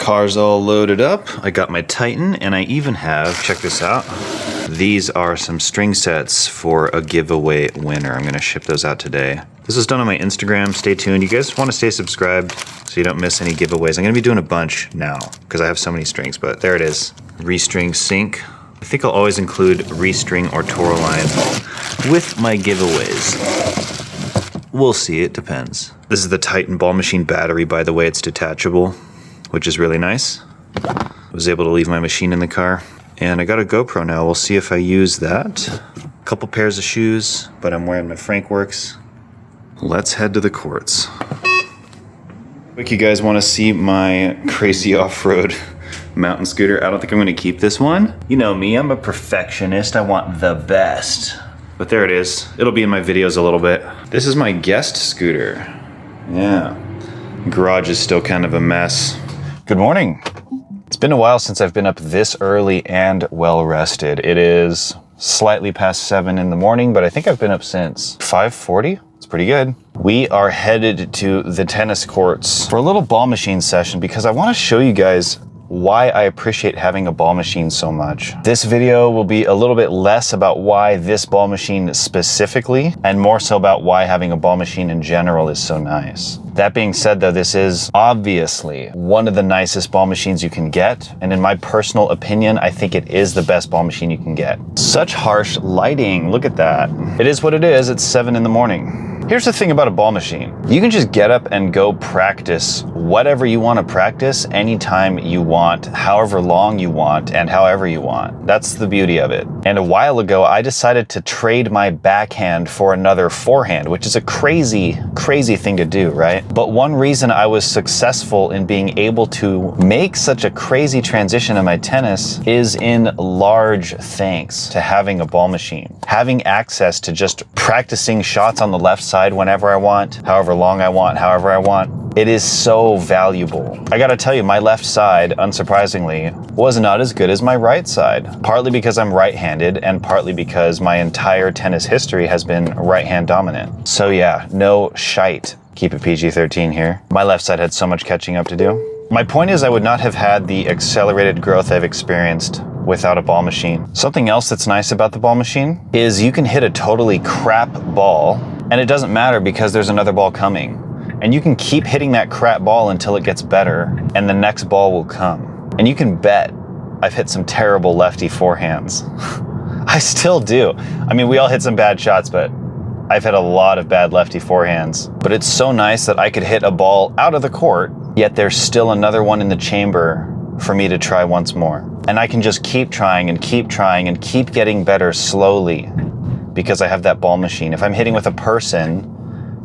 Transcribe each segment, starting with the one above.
Car's all loaded up. I got my Titan, and I even have, check this out, these are some string sets for a giveaway winner. I'm gonna ship those out today. This was done on my Instagram. Stay tuned. You guys want to stay subscribed so you don't miss any giveaways. I'm gonna be doing a bunch now because I have so many strings, but there it is. Restring sync. I think I'll always include restring or Tourmaline with my giveaways. We'll see, it depends. This is the Titan ball machine battery, by the way. It's detachable, which is really nice. I was able to leave my machine in the car. And I got a GoPro now. We'll see if I use that. A couple pairs of shoes, but I'm wearing my Frankworks. Let's head to the courts. If you guys want to see my crazy off-road mountain scooter, I don't think I'm going to keep this one. You know me, I'm a perfectionist. I want the best. But there it is. It'll be in my videos a little bit. This is my guest scooter. Yeah. Garage is still kind of a mess. Good morning. It's been a while since I've been up this early and well rested. It is slightly past 7 in the morning, but I think I've been up since 5:40. It's pretty good. We are headed to the tennis courts for a little ball machine session because I want to show you guys why I appreciate having a ball machine so much. This video will be a little bit less about why this ball machine specifically, and more so about why having a ball machine in general is so nice. That being said though, this is obviously one of the nicest ball machines you can get, and in my personal opinion, I think it is the best ball machine you can get. Such harsh lighting, look at that. It is what it is, it's 7 in the morning. Here's the thing about a ball machine. You can just get up and go practice whatever you want to practice anytime you want, however long you want, and however you want. That's the beauty of it. And a while ago, I decided to trade my backhand for another forehand, which is a crazy, crazy thing to do, right? But one reason I was successful in being able to make such a crazy transition in my tennis is in large thanks to having a ball machine. Having access to just practicing shots on the left side whenever I want, however long I want, however I want. It is so valuable. I gotta tell you, my left side, unsurprisingly, was not as good as my right side. Partly because I'm right-handed and partly because my entire tennis history has been right-hand dominant. So yeah, no shite. Keep it PG-13 here. My left side had so much catching up to do. My point is I would not have had the accelerated growth I've experienced without a ball machine. Something else that's nice about the ball machine is you can hit a totally crap ball and it doesn't matter because there's another ball coming. And you can keep hitting that crap ball until it gets better and the next ball will come. And you can bet I've hit some terrible lefty forehands. I still do. I mean, we all hit some bad shots, but I've had a lot of bad lefty forehands. But it's so nice that I could hit a ball out of the court, yet there's still another one in the chamber for me to try once more. And I can just keep trying and keep trying and keep getting better slowly because I have that ball machine. If I'm hitting with a person,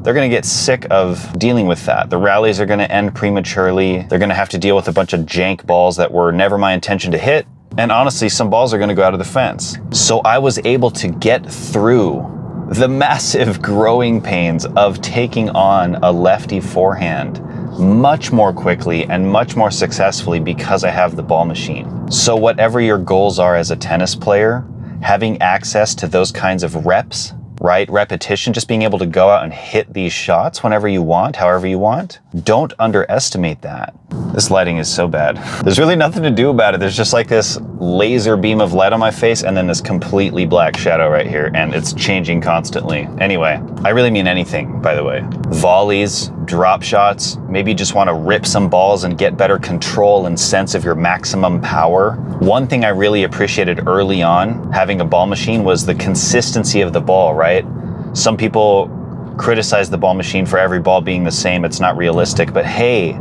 they're gonna get sick of dealing with that. The rallies are gonna end prematurely. They're gonna have to deal with a bunch of jank balls that were never my intention to hit. And honestly, some balls are gonna go out of the fence. So I was able to get through the massive growing pains of taking on a lefty forehand much more quickly and much more successfully because I have the ball machine. So whatever your goals are as a tennis player, having access to those kinds of reps, right? Repetition, just being able to go out and hit these shots whenever you want, however you want. Don't underestimate that. This lighting is so bad. There's really nothing to do about it. There's just like this laser beam of light on my face and then this completely black shadow right here, and it's changing constantly. Anyway, I really mean anything, by the way. Volleys, drop shots, maybe you just want to rip some balls and get better control and sense of your maximum power. One thing I really appreciated early on having a ball machine was the consistency of the ball, right? Some people criticize the ball machine for every ball being the same. It's not realistic, but hey,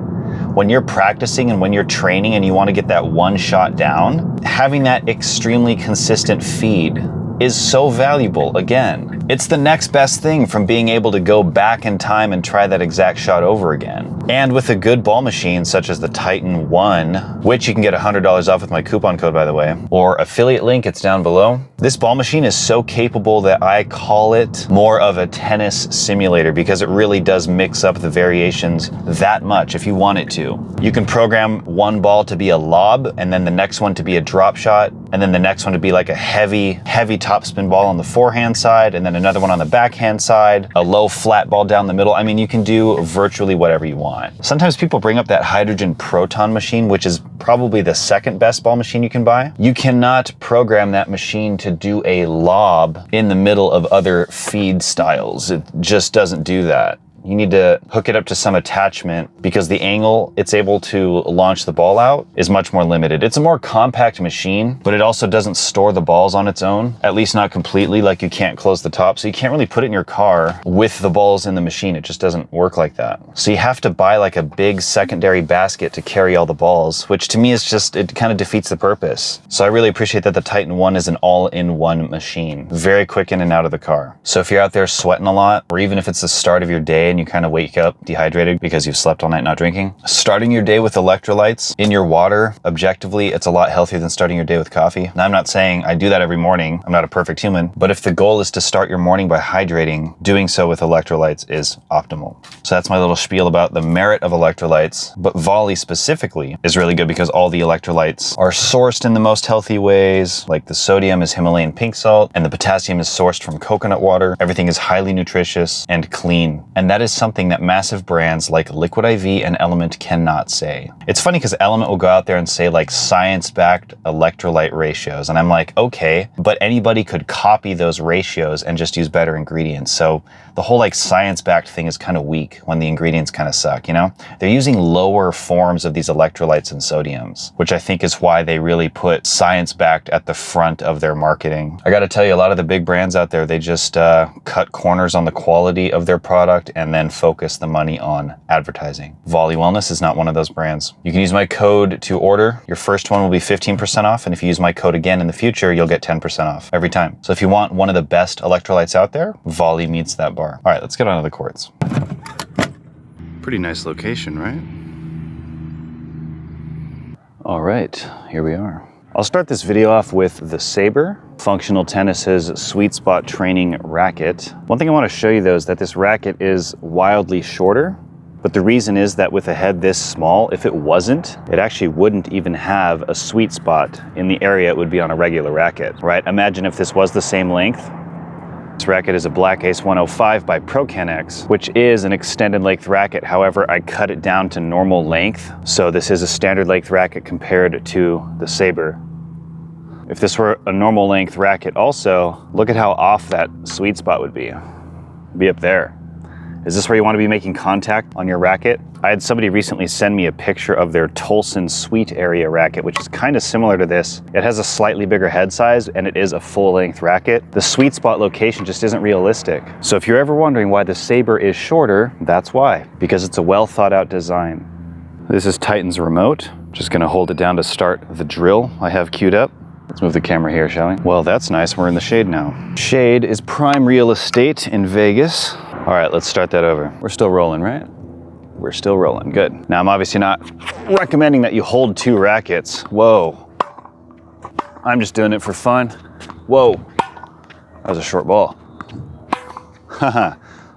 when you're practicing and when you're training and you want to get that one shot down, having that extremely consistent feed is so valuable. Again, it's the next best thing from being able to go back in time and try that exact shot over again. And with a good ball machine such as the Titan 1, which you can get $100 off with my coupon code, by the way, or affiliate link, it's down below. This ball machine is so capable that I call it more of a tennis simulator because it really does mix up the variations that much if you want it to. You can program one ball to be a lob and then the next one to be a drop shot, And then the next one would be like a heavy topspin ball on the forehand side, and then another one on the backhand side, a low flat ball down the middle. I mean, you can do virtually whatever you want. Sometimes people bring up that hydrogen proton machine, which is probably the second best ball machine you can buy. You cannot program that machine to do a lob in the middle of other feed styles. It just doesn't do that. You need to hook it up to some attachment because the angle it's able to launch the ball out is much more limited. It's a more compact machine, but it also doesn't store the balls on its own, at least not completely. Like, you can't close the top, so you can't really put it in your car with the balls in the machine. It just doesn't work like that. So you have to buy like a big secondary basket to carry all the balls, which to me is just, it kind of defeats the purpose. So I really appreciate that the Titan 1 is an all-in-one machine. Very quick in and out of the car. So if you're out there sweating a lot, or even if it's the start of your day and you kind of wake up dehydrated because you've slept all night not drinking, starting your day with electrolytes in your water, objectively, it's a lot healthier than starting your day with coffee. Now, I'm not saying I do that every morning. I'm not a perfect human, but if the goal is to start your morning by hydrating, doing so with electrolytes is optimal. So that's my little spiel about the merit of electrolytes, but Volley specifically is really good because all the electrolytes are sourced in the most healthy ways. Like, the sodium is Himalayan pink salt and the potassium is sourced from coconut water. Everything is highly nutritious and clean. And that is something that massive brands like Liquid IV and Element cannot say. It's funny because Element will go out there and say like science-backed electrolyte ratios. And I'm like, okay, but anybody could copy those ratios and just use better ingredients. So the whole like science-backed thing is kind of weak when the ingredients kind of suck, you know? They're using lower forms of these electrolytes and sodiums, which I think is why they really put science-backed at the front of their marketing. I gotta tell you, a lot of the big brands out there, they just cut corners on the quality of their product and then focus the money on advertising. Volley Wellness is not one of those brands. You can use my code to order. Your first one will be 15% off, and if you use my code again in the future, you'll get 10% off every time. So if you want one of the best electrolytes out there, Volley meets that bar. All right, let's get on to the courts. Pretty nice location, right? All right, here we are. I'll start this video off with the Saber, Functional Tennis's sweet spot training racket. One thing I want to show you though is that this racket is wildly shorter, but the reason is that with a head this small, if it wasn't, it actually wouldn't even have a sweet spot in the area it would be on a regular racket, right? Imagine if this was the same length. This racket is a Black Ace 105 by ProCanX, which is an extended length racket. However, I cut it down to normal length. So this is a standard length racket compared to the Saber. If this were a normal length racket also, look at how off that sweet spot would be. It'd be up there. Is this where you want to be making contact on your racket? I had somebody recently send me a picture of their Tolson Sweet Area racket, which is kind of similar to this. It has a slightly bigger head size and it is a full length racket. The sweet spot location just isn't realistic. So if you're ever wondering why the Saber is shorter, that's why, because it's a well thought out design. This is Titan's remote. Just gonna hold it down to start the drill I have queued up. Let's move the camera here, shall we? Well, that's nice. We're in the shade now. Shade is prime real estate in Vegas. All right, let's start that over. We're still rolling, right? We're still rolling. Good. Now, I'm obviously not recommending that you hold two rackets. Whoa. I'm just doing it for fun. Whoa. That was a short ball. Haha.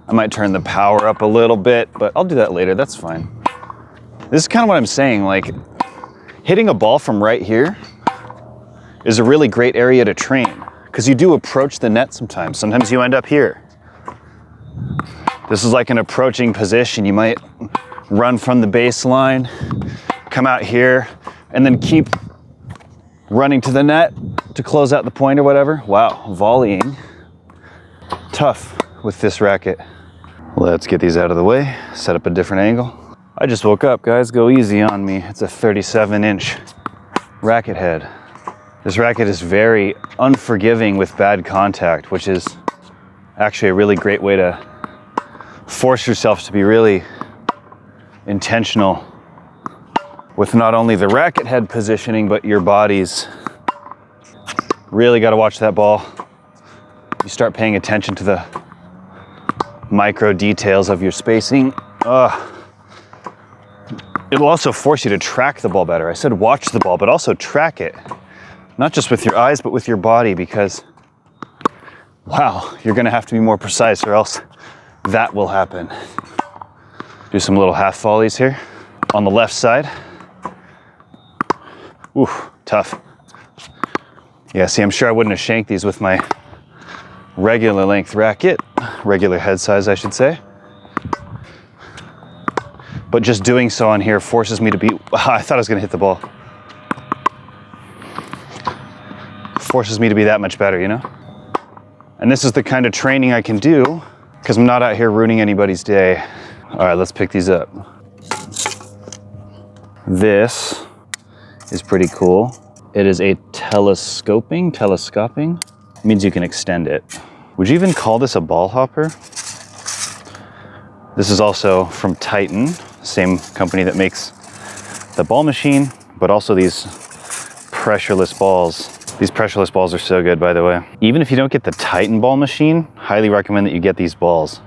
I might turn the power up a little bit, but I'll do that later. That's fine. This is kind of what I'm saying. Like, hitting a ball from right here is a really great area to train because you do approach the net sometimes. Sometimes you end up here. This is like an approaching position. You might run from the baseline, come out here, and then keep running to the net to close out the point or whatever. Wow, volleying. Tough with this racket. Let's get these out of the way, set up a different angle. I just woke up, guys. Go easy on me. It's a 37-inch racket head. This racket is very unforgiving with bad contact, which is actually a really great way to force yourself to be really intentional with not only the racket head positioning, but your body's. Really got to watch that ball. You start paying attention to the micro details of your spacing. It will also force you to track the ball better. I said watch the ball, but also track it. Not just with your eyes, but with your body, because, wow, you're gonna have to be more precise or else that will happen. Do some little half volleys here on the left side. Ooh, tough. Yeah, see, I'm sure I wouldn't have shanked these with my regular length racket, regular head size, I should say. But just doing so on here forces me to be, I thought I was gonna hit the ball. Forces me to be that much better, you know? And this is the kind of training I can do because I'm not out here ruining anybody's day. All right, let's pick these up. This is pretty cool. It is a telescoping, means you can extend it. Would you even call this a ball hopper? This is also from Titan, same company that makes the ball machine, but also these pressureless balls. These pressureless balls are so good, by the way. Even if you don't get the Titan ball machine, highly recommend that you get these balls.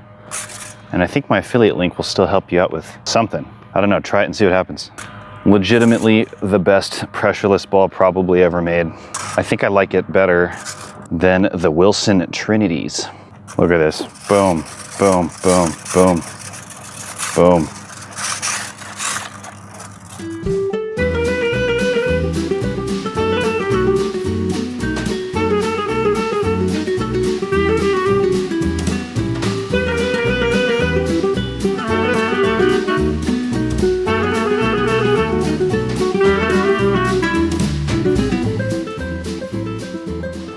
And I think my affiliate link will still help you out with something. I don't know, try it and see what happens. Legitimately the best pressureless ball probably ever made. I think I like it better than the Wilson Trinities. Look at this, boom, boom, boom, boom, boom.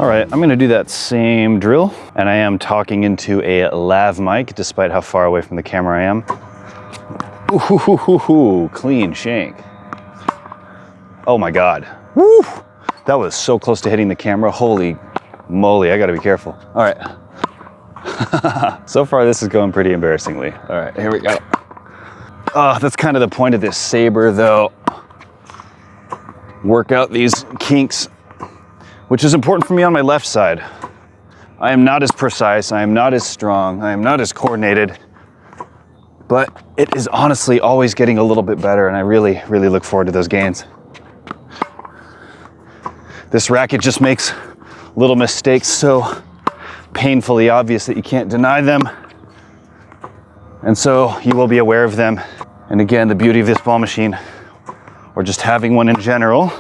All right, I'm gonna do that same drill, and I am talking into a lav mic despite how far away from the camera I am. Ooh, clean shank. Oh my God, woo! That was so close to hitting the camera. Holy moly, I gotta be careful. All right. So far this is going pretty embarrassingly. All right, here we go. Oh, that's kind of the point of this Saber though. Work out these kinks, which is important for me on my left side. I am not as precise, I am not as strong, I am not as coordinated, but it is honestly always getting a little bit better, and I really, really look forward to those gains. This racket just makes little mistakes so painfully obvious that you can't deny them, and so you will be aware of them. And again, the beauty of this ball machine, or just having one in general,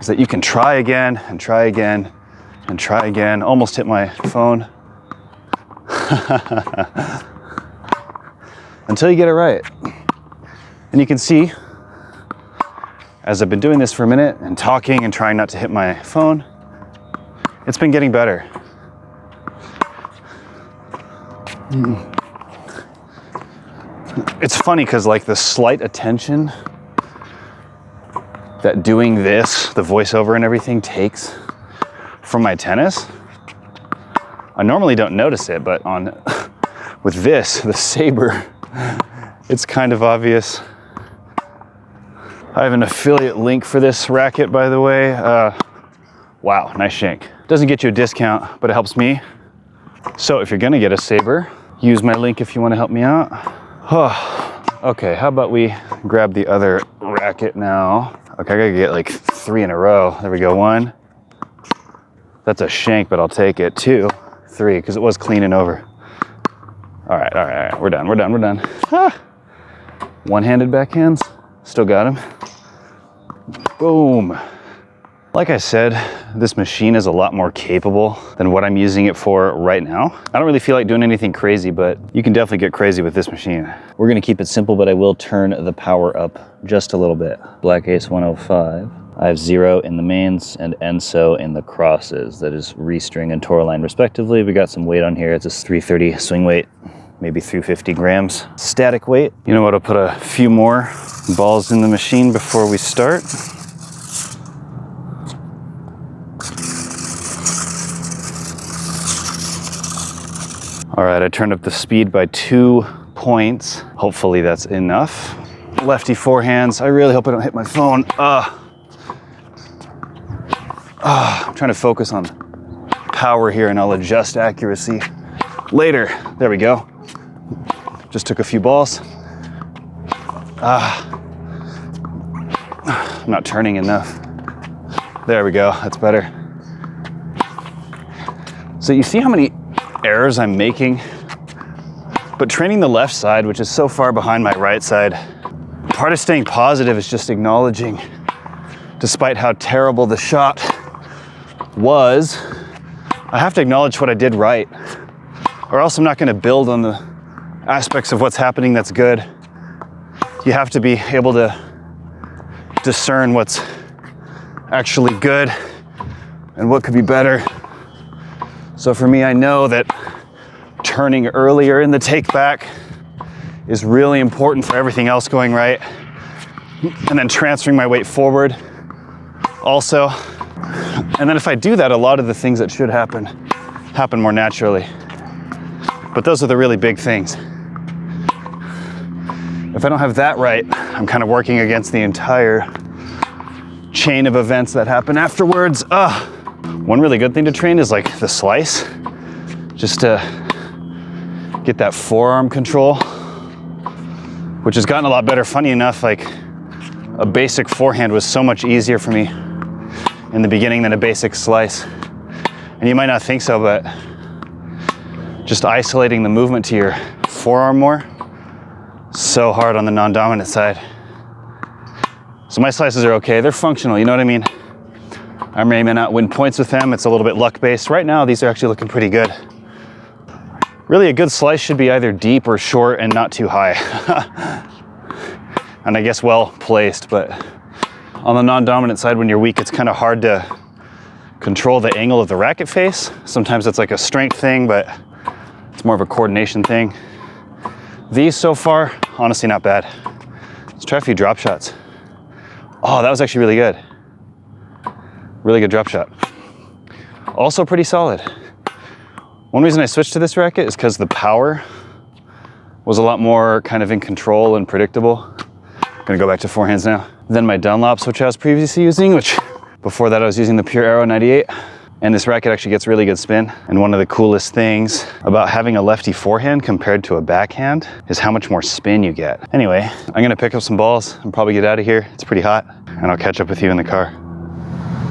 is that you can try again and try again and try again. Almost hit my phone. Until you get it right. And you can see, as I've been doing this for a minute and talking and trying not to hit my phone, it's been getting better. It's funny because like the slight attention that doing this, the voiceover and everything, takes from my tennis, I normally don't notice it, but with this, the Saber, it's kind of obvious. I have an affiliate link for this racket, by the way. Wow, nice shank. Doesn't get you a discount, but it helps me. So if you're gonna get a Saber, use my link if you wanna help me out. Okay, how about we grab the other racket now? Okay, I gotta get like 3 in a row. There we go, 1. That's a shank, but I'll take it. 2, 3, because it was cleaning over. All right, we're done. One-handed backhands, still got him. Boom. Like I said, this machine is a lot more capable than what I'm using it for right now. I don't really feel like doing anything crazy, but you can definitely get crazy with this machine. We're gonna keep it simple, but I will turn the power up just a little bit. Black Ace 105. I have 0 in the mains and ENSO in the crosses. That is restring and Tourline respectively. We got some weight on here. It's a 330 swing weight, maybe 350 grams. Static weight. You know what, I'll put a few more balls in the machine before we start. All right, I turned up the speed by 2 points. Hopefully that's enough. Lefty forehands. I really hope I don't hit my phone. I'm trying to focus on power here, and I'll adjust accuracy later. There we go. Just took a few balls. I'm not turning enough. There we go, that's better. So you see how many errors I'm making? But training the left side, which is so far behind my right side, part of staying positive is just acknowledging, despite how terrible the shot was I have to acknowledge what I did right, or else I'm not going to build on the aspects of what's happening that's good. You have to be able to discern what's actually good and what could be better. So for me, I know that turning earlier in the take back is really important for everything else going right. And then transferring my weight forward also. And then if I do that, a lot of the things that should happen more naturally. But those are the really big things. If I don't have that right, I'm kind of working against the entire chain of events that happen afterwards. One really good thing to train is like the slice, just to get that forearm control, which has gotten a lot better. Funny enough, like a basic forehand was so much easier for me in the beginning than a basic slice. And you might not think so, but just isolating the movement to your forearm more, so hard on the non-dominant side. So my slices are okay. They're functional, you know what I mean? I may not win points with them. It's a little bit luck-based. Right now, these are actually looking pretty good. Really, a good slice should be either deep or short and not too high. And I guess well placed, but on the non-dominant side, when you're weak, it's kind of hard to control the angle of the racket face. Sometimes it's like a strength thing, but it's more of a coordination thing. These so far, honestly not bad. Let's try a few drop shots. Oh, that was actually really good. Really good drop shot. Also pretty solid. One reason I switched to this racket is because the power was a lot more kind of in control and predictable. I'm gonna go back to forehands now. Then my Dunlops, which I was previously using, which before that I was using the Pure Aero 98. And this racket actually gets really good spin. And one of the coolest things about having a lefty forehand compared to a backhand is how much more spin you get. Anyway, I'm gonna pick up some balls and probably get out of here. It's pretty hot, and I'll catch up with you in the car.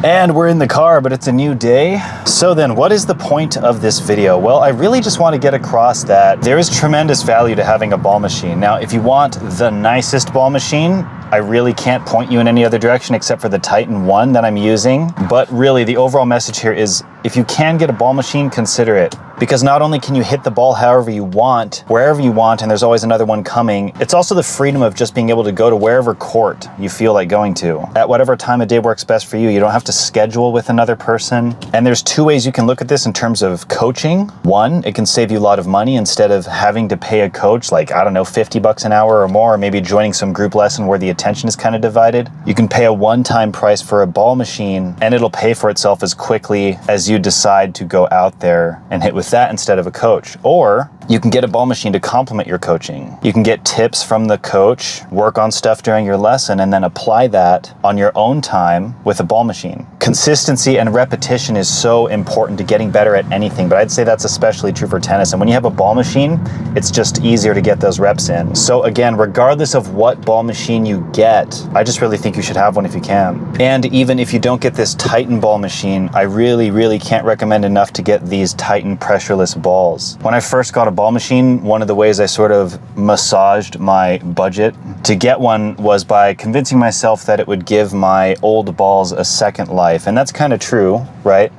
And we're in the car, but it's a new day. So then what is the point of this video? Well, I really just want to get across that there is tremendous value to having a ball machine. Now, if you want the nicest ball machine, I really can't point you in any other direction except for the Titan 1 that I'm using. But really, the overall message here is if you can get a ball machine, consider it. Because not only can you hit the ball however you want, wherever you want, and there's always another one coming, it's also the freedom of just being able to go to wherever court you feel like going to. At whatever time of day works best for you. You don't have to schedule with another person. And there's two ways you can look at this in terms of coaching. One, it can save you a lot of money instead of having to pay a coach like, I don't know, 50 bucks an hour or more, or maybe joining some group lesson where the attention is kind of divided. You can pay a one-time price for a ball machine and it'll pay for itself as quickly as you decide to go out there and hit with that instead of a coach. Or you can get a ball machine to complement your coaching. You can get tips from the coach, work on stuff during your lesson, and then apply that on your own time with a ball machine. Consistency and repetition is so important to getting better at anything, but I'd say that's especially true for tennis. And when you have a ball machine, it's just easier to get those reps in. So again, regardless of what ball machine you get, I just really think you should have one if you can. And even if you don't get this Titan ball machine, I really can't recommend enough to get these Titan pressureless balls. When I first got a ball machine, one of the ways I sort of massaged my budget to get one was by convincing myself that it would give my old balls a second life. And that's kind of true, right?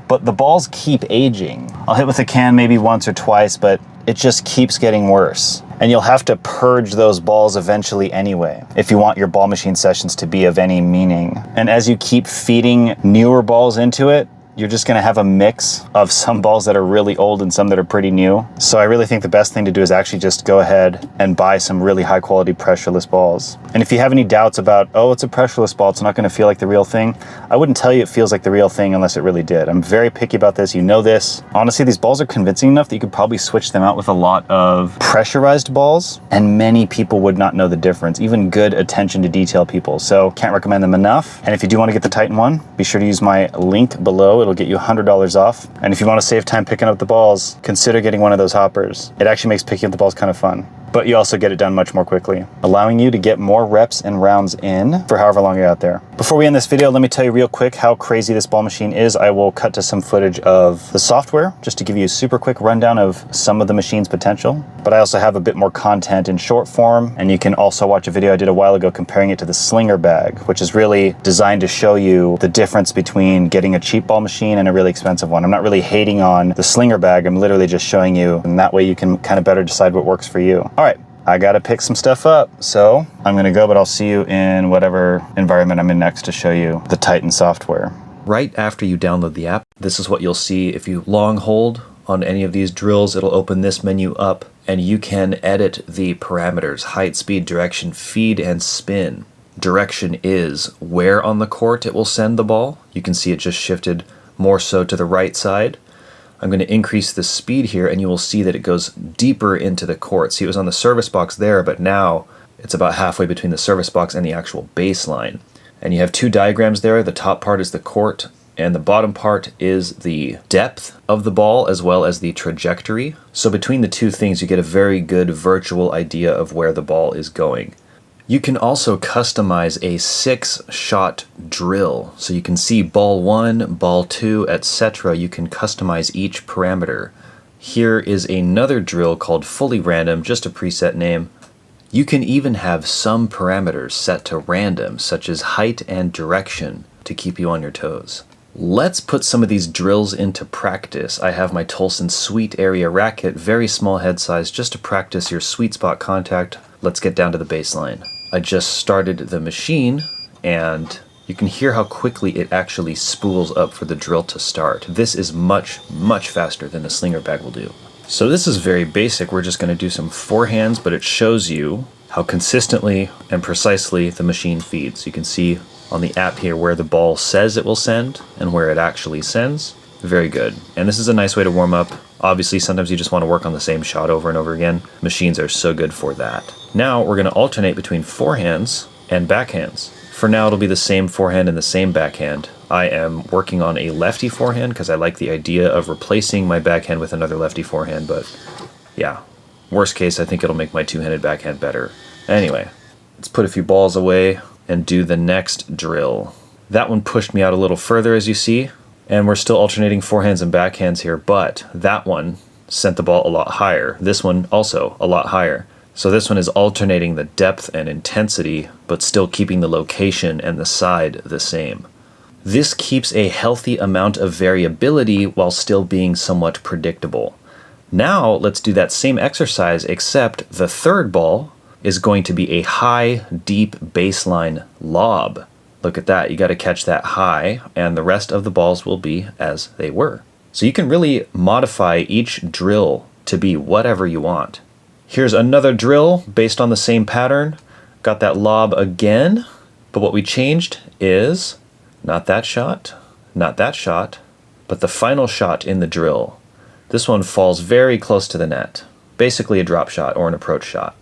But the balls keep aging. I'll hit with a can maybe once or twice, but it just keeps getting worse. And you'll have to purge those balls eventually anyway, if you want your ball machine sessions to be of any meaning. And as you keep feeding newer balls into it, you're just gonna have a mix of some balls that are really old and some that are pretty new. So I really think the best thing to do is actually just go ahead and buy some really high quality pressureless balls. And if you have any doubts about, oh, it's a pressureless ball, it's not gonna feel like the real thing, I wouldn't tell you it feels like the real thing unless it really did. I'm very picky about this, you know this. Honestly, these balls are convincing enough that you could probably switch them out with a lot of pressurized balls, and many people would not know the difference, even good attention to detail people. So can't recommend them enough. And if you do wanna get the Titan 1, be sure to use my link below. It'll get you $100 off. And if you want to save time picking up the balls, consider getting one of those hoppers. It actually makes picking up the balls kind of fun. but you also get it done much more quickly, allowing you to get more reps and rounds in for however long you're out there. Before we end this video, let me tell you real quick how crazy this ball machine is. I will cut to some footage of the software just to give you a super quick rundown of some of the machine's potential, but I also have a bit more content in short form, and you can also watch a video I did a while ago comparing it to the Slinger bag, which is really designed to show you the difference between getting a cheap ball machine and a really expensive one. I'm not really hating on the Slinger bag, I'm literally just showing you, and that way you can kind of better decide what works for you. All right, I gotta pick some stuff up, so I'm gonna go, but I'll see you in whatever environment I'm in next to show you the Titan software. Right after you download the app, this is what you'll see. If you long hold on any of these drills, it'll open this menu up, and you can edit the parameters: height, speed, direction, feed, and spin. Direction is where on the court it will send the ball. You can see it just shifted more so to the right side. I'm going to increase the speed here, and you will see that it goes deeper into the court. See, it was on the service box there, but now it's about halfway between the service box and the actual baseline. And you have two diagrams there. The top part is the court, and the bottom part is the depth of the ball as well as the trajectory. So between the two things, you get a very good virtual idea of where the ball is going. You can also customize a 6-shot drill. So you can see ball 1, ball 2, etc. You can customize each parameter. Here is another drill called fully random, just a preset name. You can even have some parameters set to random, such as height and direction, to keep you on your toes. Let's put some of these drills into practice. I have my Tolson Sweet Area Racquet, very small head size, just to practice your sweet spot contact. Let's get down to the baseline. I just started the machine, and you can hear how quickly it actually spools up for the drill to start. This is much, much faster than a Slinger bag will do. So this is very basic. We're just going to do some forehands, but it shows you how consistently and precisely the machine feeds. You can see on the app here where the ball says it will send and where it actually sends. Very good. And this is a nice way to warm up. Obviously, sometimes you just want to work on the same shot over and over again. Machines are so good for that. Now we're going to alternate between forehands and backhands. For now, it'll be the same forehand and the same backhand. I am working on a lefty forehand because I like the idea of replacing my backhand with another lefty forehand, but yeah, worst case, I think it'll make my two-handed backhand better. Anyway, let's put a few balls away and do the next drill. That one pushed me out a little further, as you see, and we're still alternating forehands and backhands here, but that one sent the ball a lot higher. This one also a lot higher. So this one is alternating the depth and intensity, but still keeping the location and the side the same. This keeps a healthy amount of variability while still being somewhat predictable. Now let's do that same exercise, except the third ball is going to be a high, deep baseline lob. Look at that, you got to catch that high, and the rest of the balls will be as they were. So you can really modify each drill to be whatever you want. Here's another drill based on the same pattern. Got that lob again, but what we changed is not that shot, not that shot, but the final shot in the drill. This one falls very close to the net, basically a drop shot or an approach shot.